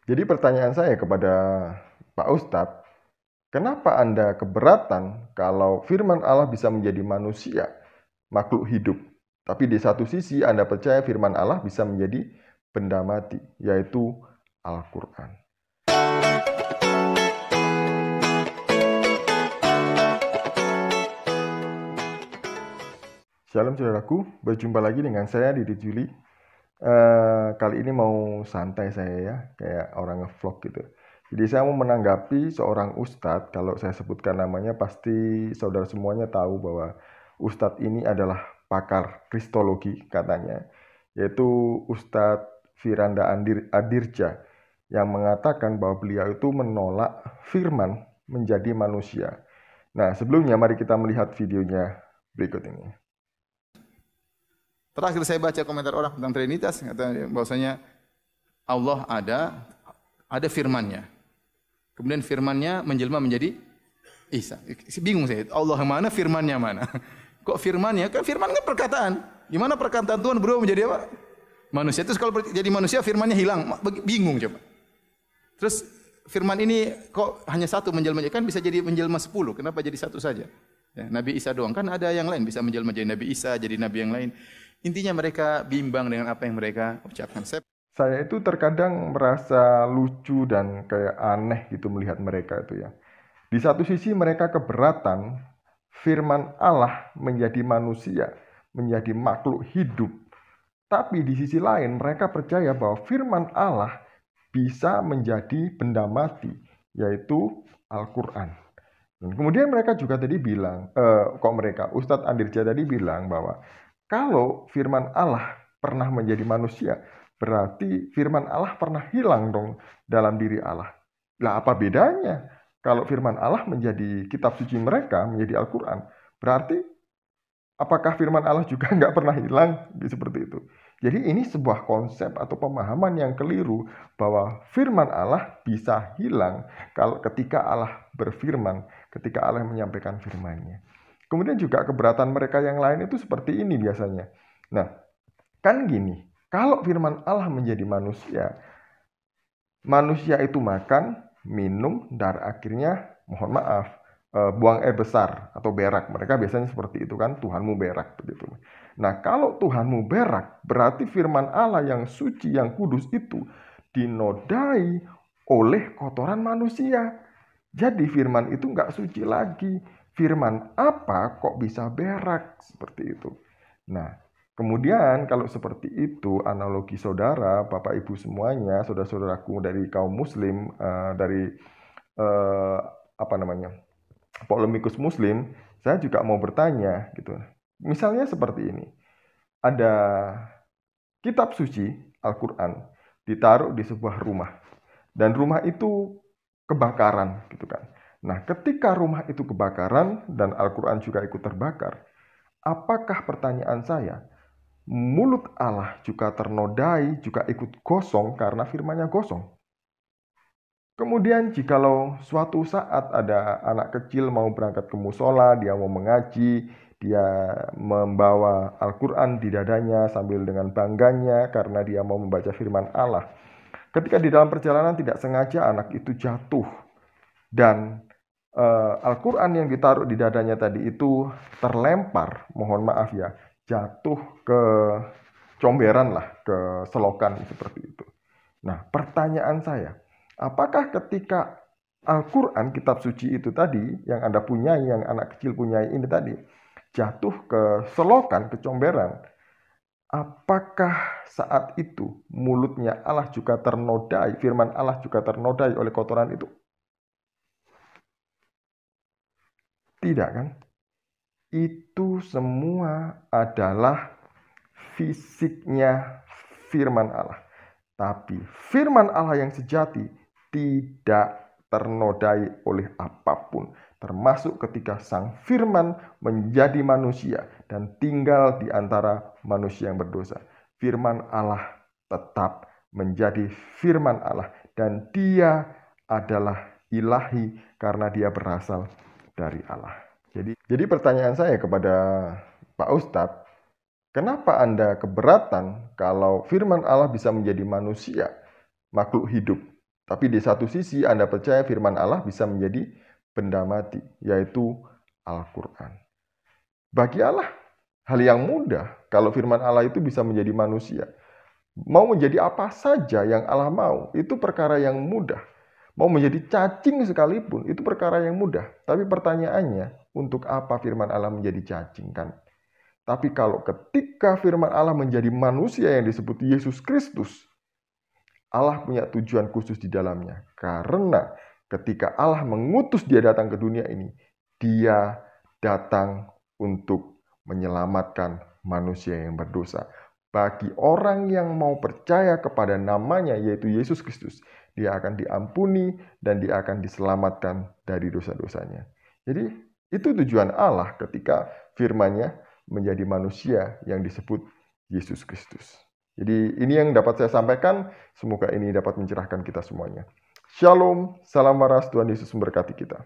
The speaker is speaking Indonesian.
Jadi pertanyaan saya kepada Pak Ustadz, kenapa Anda keberatan kalau firman Allah bisa menjadi manusia, makhluk hidup? Tapi di satu sisi Anda percaya firman Allah bisa menjadi benda mati, yaitu Al-Quran. Shalom saudaraku, berjumpa lagi dengan saya Didi Juli. Kali ini mau santai saya ya, kayak orang ngevlog gitu. Jadi saya mau menanggapi seorang ustadz, kalau saya sebutkan namanya pasti saudara semuanya tahu bahwa ustadz ini adalah pakar kristologi katanya, yaitu Ustadz Firanda Adirja yang mengatakan bahwa beliau itu menolak firman menjadi manusia. Nah, sebelumnya mari kita melihat videonya berikut ini. Terakhir saya baca komentar orang tentang Trinitas, kata bahwasanya Allah ada firman-Nya. Kemudian firman-Nya menjelma menjadi Isa. Bingung saya, Allah yang mana, firman-Nya mana? Kok firman-Nya? Kan firman kan perkataan. Gimana perkataan Tuhan berubah menjadi apa? Manusia. Terus kalau jadi manusia firman-Nya hilang, bingung coba. Terus firman ini kok hanya satu menjelma, kan bisa jadi menjelma 10, kenapa jadi satu saja? Ya, Nabi Isa doang, kan ada yang lain bisa menjelma jadi Nabi Isa, jadi nabi yang lain. Intinya mereka bimbang dengan apa yang mereka ucapkan. Saya itu terkadang merasa lucu dan kayak aneh gitu melihat mereka itu ya. Di satu sisi mereka keberatan firman Allah menjadi manusia, menjadi makhluk hidup. Tapi di sisi lain mereka percaya bahwa firman Allah bisa menjadi benda mati, yaitu Al-Quran. Dan kemudian mereka juga tadi bilang, Ustadz Andirja tadi bilang bahwa kalau firman Allah pernah menjadi manusia, berarti firman Allah pernah hilang dong dalam diri Allah. Lah apa bedanya? Kalau firman Allah menjadi kitab suci mereka, menjadi Al-Quran, berarti apakah firman Allah juga nggak pernah hilang? Seperti itu. Jadi ini sebuah konsep atau pemahaman yang keliru bahwa firman Allah bisa hilang kalau ketika Allah berfirman, ketika Allah menyampaikan firman-Nya. Kemudian juga keberatan mereka yang lain itu seperti ini biasanya. Nah, kan gini, kalau firman Allah menjadi manusia, manusia itu makan, minum, dan akhirnya, mohon maaf, buang air besar atau berak. Mereka biasanya seperti itu kan, Tuhanmu berak begitu. Nah, kalau Tuhanmu berak, berarti firman Allah yang suci, yang kudus itu dinodai oleh kotoran manusia. Jadi firman itu nggak suci lagi. Firman apa kok bisa berak? Seperti itu. Nah, kemudian kalau seperti itu, analogi saudara, Bapak Ibu semuanya, saudara-saudaraku dari kaum muslim, dari eh, apa namanya, polemikus muslim, saya juga mau bertanya gitu. Misalnya seperti ini, ada kitab suci Al-Quran ditaruh di sebuah rumah, dan rumah itu kebakaran gitu kan. Nah, ketika rumah itu kebakaran dan Al-Quran juga ikut terbakar, apakah pertanyaan saya, mulut Allah juga ternodai, juga ikut gosong karena firman-Nya gosong? Kemudian jikalau suatu saat ada anak kecil mau berangkat ke musola, dia mau mengaji, dia membawa Al-Quran di dadanya sambil dengan bangganya karena dia mau membaca firman Allah. Ketika di dalam perjalanan tidak sengaja anak itu jatuh dan Al-Quran yang ditaruh di dadanya tadi itu terlempar, mohon maaf ya, jatuh ke comberan lah, ke selokan seperti itu. Nah, pertanyaan saya, apakah ketika Al-Quran, kitab suci itu tadi, yang Anda punyai, yang anak kecil punyai ini tadi, jatuh ke selokan, ke comberan, apakah saat itu mulutnya Allah juga ternodai, firman Allah juga ternodai oleh kotoran itu? Tidak kan? Itu semua adalah fisiknya firman Allah. Tapi firman Allah yang sejati tidak ternodai oleh apapun, termasuk ketika sang firman menjadi manusia dan tinggal di antara manusia yang berdosa. Firman Allah tetap menjadi firman Allah dan dia adalah ilahi karena dia berasal dari Allah. Jadi pertanyaan saya kepada Pak Ustadz, kenapa Anda keberatan kalau firman Allah bisa menjadi manusia, makhluk hidup? Tapi di satu sisi Anda percaya firman Allah bisa menjadi benda mati, yaitu Al-Quran. Bagi Allah, hal yang mudah kalau firman Allah itu bisa menjadi manusia. Mau menjadi apa saja yang Allah mau, itu perkara yang mudah. Mau menjadi cacing sekalipun, itu perkara yang mudah. Tapi pertanyaannya, untuk apa firman Allah menjadi cacing kan? Tapi kalau ketika firman Allah menjadi manusia yang disebut Yesus Kristus, Allah punya tujuan khusus di dalamnya. Karena ketika Allah mengutus dia datang ke dunia ini, dia datang untuk menyelamatkan manusia yang berdosa. Bagi orang yang mau percaya kepada namanya, yaitu Yesus Kristus, dia akan diampuni dan dia akan diselamatkan dari dosa-dosanya. Jadi itu tujuan Allah ketika firman-Nya menjadi manusia yang disebut Yesus Kristus. Jadi ini yang dapat saya sampaikan, semoga ini dapat mencerahkan kita semuanya. Shalom, salam waras, Tuhan Yesus memberkati kita.